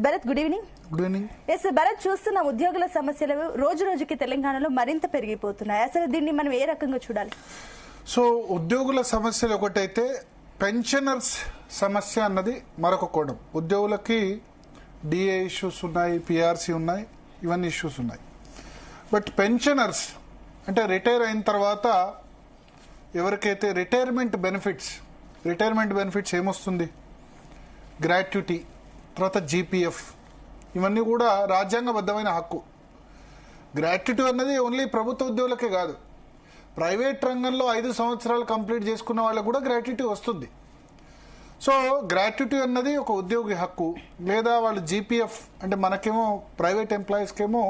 Bharat, good evening. Good evening. Yes Bharat, చూస్తున్న ఉద్యోగుల సమస్యలు రోజు రోజుకి తెలంగాణలో మరింత పెరిగిపోతున్నాయి. అసలు దీన్ని మనం ఏ రకంగా చూడాలి? సో ఉద్యోగుల సమస్యలు ఒకటైతే పెన్షనర్స్ సమస్య అన్నది మరొక కోణం. ఉద్యోగులకి డిఏ ఇష్యూస్ ఉన్నాయి, పిఆర్సీ ఉన్నాయి, ఇవన్నీ ఇష్యూస్ ఉన్నాయి. బట్ పెన్షనర్స్ అంటే రిటైర్ అయిన తర్వాత ఎవరికైతే రిటైర్మెంట్ బెనిఫిట్స్ ఏమొస్తుంది, గ్రాట్యుటీ, తర్వాత జీపీఎఫ్, ఇవన్నీ కూడా రాజ్యాంగబద్ధమైన హక్కు. గ్రాట్యుటీ అన్నది ఓన్లీ ప్రభుత్వ ఉద్యోగులకే కాదు, ప్రైవేట్ రంగంలో 5 సంవత్సరాలు కంప్లీట్ చేసుకున్న వాళ్ళకు కూడా గ్రాట్యుటీ వస్తుంది. సో గ్రాట్యుటీ అన్నది ఒక ఉద్యోగి హక్కు. లేదా వాళ్ళు జీపీఎఫ్ అంటే మనకేమో ప్రైవేట్ ఎంప్లాయీస్కేమో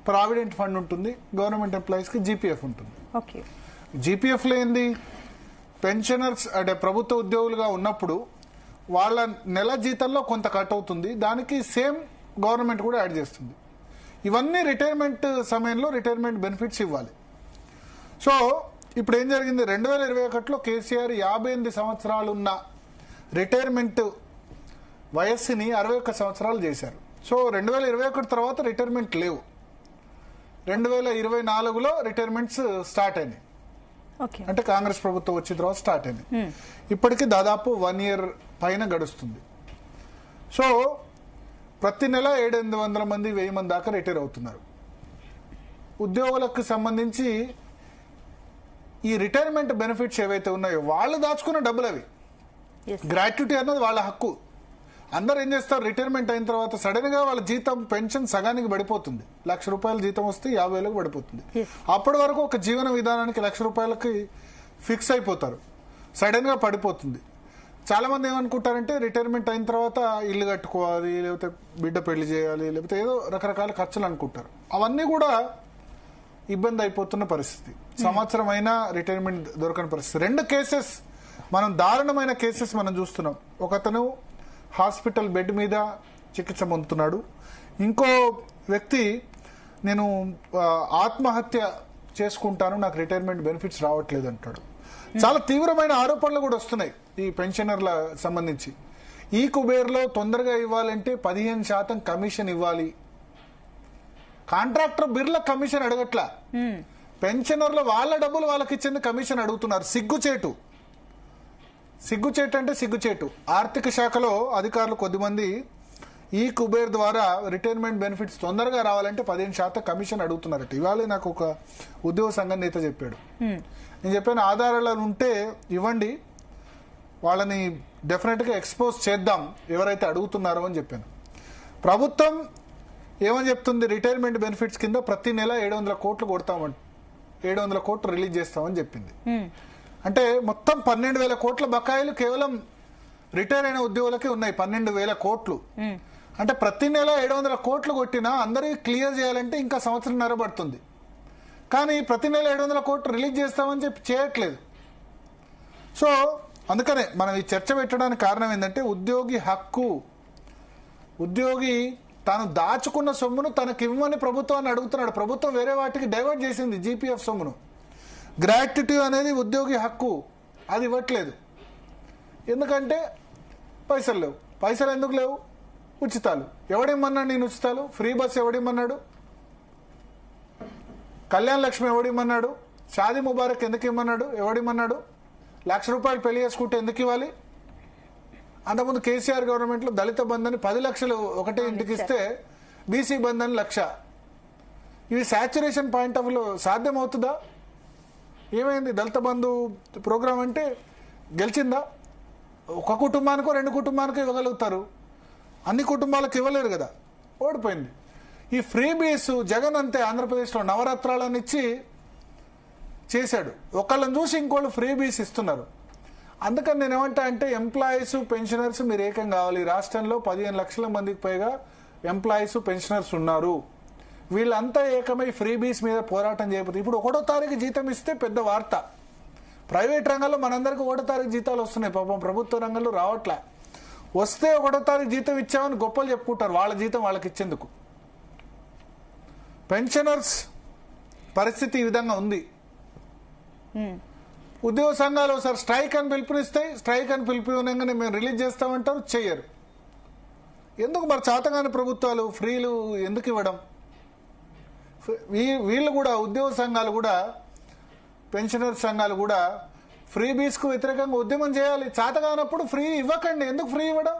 ప్రావిడెంట్ ఫండ్ ఉంటుంది, గవర్నమెంట్ ఎంప్లాయీస్కి జీపీఎఫ్ ఉంటుంది. ఓకే, జీపీఎఫ్లో ఏంది, పెన్షనర్స్ అంటే ప్రభుత్వ ఉద్యోగులుగా ఉన్నప్పుడు వాళ్ళ నెల జీతంలో కొంత కట్ అవుతుంది, దానికి సేమ్ గవర్నమెంట్ కూడా యాడ్ చేస్తుంది. ఇవన్నీ రిటైర్మెంట్ సమయంలో రిటైర్మెంట్ బెనిఫిట్స్ ఇవ్వాలి. సో ఇప్పుడు ఏం జరిగింది, 2021లో కేసీఆర్ 58 సంవత్సరాలు ఉన్న రిటైర్మెంట్ వయస్సుని 61 సంవత్సరాలు చేశారు. సో 2021 తర్వాత రిటైర్మెంట్ లేవు. 2024లో రిటైర్మెంట్స్ స్టార్ట్ అయినాయి. అంటే కాంగ్రెస్ ప్రభుత్వం వచ్చిన తర్వాత స్టార్ట్ అయినాయి. ఇప్పటికి దాదాపు 1 year పైన గడుస్తుంది. సో ప్రతి నెల 700 మంది 1000 మంది దాకా రిటైర్ అవుతున్నారు. ఉద్యోగులకు సంబంధించి ఈ రిటైర్మెంట్ బెనిఫిట్స్ ఏవైతే ఉన్నాయో వాళ్ళు దాచుకున్న డబ్బులు అవి. గ్రాట్యుటీ అన్నది వాళ్ళ హక్కు. అందరు ఏం చేస్తారు, రిటైర్మెంట్ అయిన తర్వాత సడన్ గా వాళ్ళ జీతం పెన్షన్ సగానికి పడిపోతుంది. ₹1,00,000 జీతం వస్తే 50,000కు పడిపోతుంది. అప్పటి వరకు ఒక జీవన విధానానికి ₹1,00,000 ఫిక్స్ అయిపోతారు, సడన్ గా పడిపోతుంది. చాలా మంది ఏమనుకుంటారంటే రిటైర్మెంట్ అయిన తర్వాత ఇల్లు కట్టుకోవాలి, లేకపోతే బిడ్డ పెళ్లి చేయాలి, లేకపోతే ఏదో రకరకాల ఖర్చులు అనుకుంటారు. అవన్నీ కూడా ఇబ్బంది అయిపోతున్న పరిస్థితి. సంవత్సరం అయినా రిటైర్మెంట్ దొరకని పరిస్థితి. 2 కేసెస్ మనం దారుణమైన కేసెస్ మనం చూస్తున్నాం. ఒకతను హాస్పిటల్ బెడ్ మీద చికిత్స పొందుతున్నాడు, ఇంకో వ్యక్తి నేను ఆత్మహత్య చేసుకుంటాను, నాకు రిటైర్మెంట్ బెనిఫిట్స్ రావట్లేదు అంటాడు. చాలా తీవ్రమైన ఆరోపణలు కూడా వస్తున్నాయి ఈ పెన్షనర్ల సంబంధించి. ఈ కుబేర్లో తొందరగా ఇవ్వాలంటే 15% కమిషన్ ఇవ్వాలి. కాంట్రాక్టర్ బిర్ల కమిషన్ అడగట్లా, పెన్షనర్ల వాళ్ళ డబ్బులు వాళ్ళకి ఇచ్చింది కమిషన్ అడుగుతున్నారు. సిగ్గుచేటు అంటే సిగ్గుచేటు. ఆర్థిక శాఖలో అధికారులు కొద్దిమంది ఈ కుబేర్ ద్వారా రిటైర్మెంట్ బెనిఫిట్స్ తొందరగా రావాలంటే 15% కమిషన్ అడుగుతున్నారట. ఇవాళ నాకు ఒక ఉద్యోగ సంఘం నేత చెప్పాడు. నేను చెప్పాను, ఆధారాలు ఉంటే ఇవ్వండి, వాళ్ళని డెఫినెట్గా ఎక్స్పోజ్ చేద్దాం ఎవరైతే అడుగుతున్నారో అని చెప్పాను. ప్రభుత్వం ఏమని చెప్తుంది, రిటైర్మెంట్ బెనిఫిట్స్ కింద ప్రతి నెల 700 కోట్లు కొడతామంట, 700 కోట్లు రిలీజ్ చేస్తామని చెప్పింది. అంటే మొత్తం 12,000 కోట్ల బకాయిలు కేవలం రిటైర్ అయిన ఉద్యోగులకే ఉన్నాయి. 12,000 కోట్లు అంటే ప్రతి నెల 700 కోట్లు కొట్టినా అందరికీ క్లియర్ చేయాలంటే ఇంకా సంవత్సరంన్నర పడుతుంది. కానీ ప్రతి నెల 700 కోట్లు రిలీజ్ చేస్తామని చెప్పి చేయట్లేదు. సో అందుకనే మనం ఈ చర్చ పెట్టడానికి కారణం ఏంటంటే ఉద్యోగి హక్కు. ఉద్యోగి తాను దాచుకున్న సొమ్మును తనకి ఇవ్వమని ప్రభుత్వాన్ని అడుగుతున్నాడు. ప్రభుత్వం వేరే వాటికి డైవర్ట్ చేసింది జీపీఎఫ్ సొమ్మును. గ్రాట్యుటీ అనేది ఉద్యోగి హక్కు, అది ఇవ్వట్లేదు. ఎందుకంటే పైసలు లేవు. పైసలు ఎందుకు లేవు? ఉచితాలు. ఎవడేమన్నాడు నేను ఉచితాలు? ఫ్రీ బస్ ఎవడేమన్నాడు? కళ్యాణ లక్ష్మి ఎవడేమన్నాడు? షాదీ ముబారక్ ఎందుకు ఇమ్మన్నాడు? ఎవడేమన్నాడు? ₹1,00,000 పెళ్లి చేసుకుంటే ఎందుకు ఇవ్వాలి? అంతకుముందు కేసీఆర్ గవర్నమెంట్లో దళిత బంధుని 10 లక్షలు ఒకటే ఇంటికి ఇస్తే బీసీ బంధన్ 1,00,000. ఇవి సాచ్యురేషన్ పాయింట్ ఆఫ్ లో సాధ్యమవుతుందా? ఏమైంది? దళిత బంధు ప్రోగ్రాం అంటే గెలిచిందా? ఒక కుటుంబానికో 2 కుటుంబానికో ఇవ్వగలుగుతారు, అన్ని కుటుంబాలకు ఇవ్వలేరు కదా, ఓడిపోయింది. ఈ ఫ్రీ బీస్ జగన్ అంతే ఆంధ్రప్రదేశ్లో నవరత్నాలను ఇచ్చి చేశాడు. ఒకళ్ళని చూసి ఇంకోళ్ళు ఫ్రీ బీస్ ఇస్తున్నారు. అందుకని నేను ఏమంటా అంటే ఎంప్లాయీస్ పెన్షనర్స్ మీరు ఏకం కావాలి. రాష్ట్రంలో 15 లక్షల మందికి పైగా ఎంప్లాయీస్ పెన్షనర్స్ ఉన్నారు. వీళ్ళంతా ఏకమై ఫ్రీ బీస్ మీద పోరాటం చేయకపోతే, ఇప్పుడు 1వ తారీఖు జీతం ఇస్తే పెద్ద వార్త. ప్రైవేట్ రంగంలో మనందరికీ 1వ తారీఖు జీతాలు వస్తున్నాయి, పాపం ప్రభుత్వ రంగంలో రావట్లే. వస్తే 1వ తారీఖు జీతం ఇచ్చామని గొప్పలు చెప్పుకుంటారు, వాళ్ళ జీతం వాళ్ళకి ఇచ్చేందుకు. పెన్షనర్స్ పరిస్థితి ఈ విధంగా ఉంది. ఉద్యోగ సంఘాలు ఒకసారి స్ట్రైక్ అని పిలుపునిస్తాయి, స్ట్రైక్ అని పిలుపునివ్వగానే మేము రిలీజ్ చేస్తామంటారు, చెయ్యరు. ఎందుకు మరి చేతగాని ప్రభుత్వాలు ఫ్రీలు ఎందుకు ఇవ్వడం? వీళ్ళు కూడా ఉద్యోగ సంఘాలు కూడా పెన్షనర్ సంఘాలు కూడా ఫ్రీ బీస్కు వ్యతిరేకంగా ఉద్యమం చేయాలి. చేతగానప్పుడు ఫ్రీ ఇవ్వకండి. ఎందుకు ఫ్రీ ఇవ్వడం?